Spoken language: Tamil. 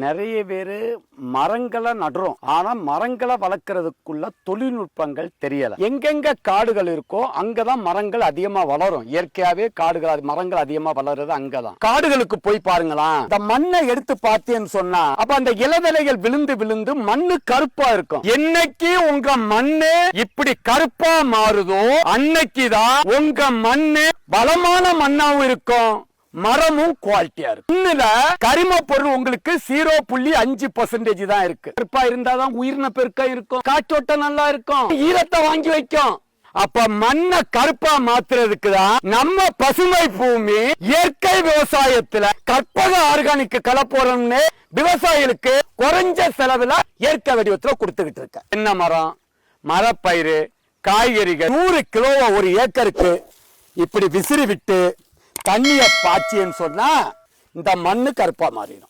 நிறைய பேர் மரங்களை நடுறோம், ஆனா மரங்களை வளர்க்கறதுக்குள்ள தொழில்நுட்பங்கள் தெரியல. எங்கெங்க காடுகள் இருக்கோ அங்கதான் மரங்கள் அதிகமா வளரும். இயற்கையாவே காடுகள் மரங்கள் அதிகமா வளருது அங்கதான். காடுகளுக்கு போய் பாருங்களா, இந்த மண்ணை எடுத்து பார்த்தேன்னு சொன்னா அப்ப அந்த இளதலைகள் விழுந்து விழுந்து மண்ணு கருப்பா இருக்கும். என்னைக்கு உங்க மண்ணு இப்படி கருப்பா மாறுதோ அன்னைக்குதான் உங்க மண்ணு பலமான மண்ணாவும் இருக்கும், மரமும் குவாலிட்டியா இருக்கு. இன்னும் கரிம பொருள் உங்களுக்கு 0.5% தான் இருக்கு. கருப்பா இருந்தாதான் உயிரின பெருக்கம் இருக்கும், காற்றோட்டம் நல்லா இருக்கும், ஈரத்தை வாங்கி வைக்கும். அப்ப மண்ணை கருப்பா மாத்துறதுக்கு தான் நம்ம பசுமை பூமி இயற்கை விவசாயத்துல கற்பக ஆர்கானிக் கலப்போறோம்னு விவசாயிகளுக்கு குறைஞ்ச செலவுல இயற்கை வடிவத்துல கொடுத்துக்கிட்டு இருக்க. என்ன மரம், மரப்பயிறு, காய்கறிகள் 100 கிலோ ஒரு ஏக்கருக்கு இப்படி விசிறி விட்டு தண்ணிய பாய்ச்சின்னு சொன்னா இந்த மண்ணு கருப்பா மாறிடும்.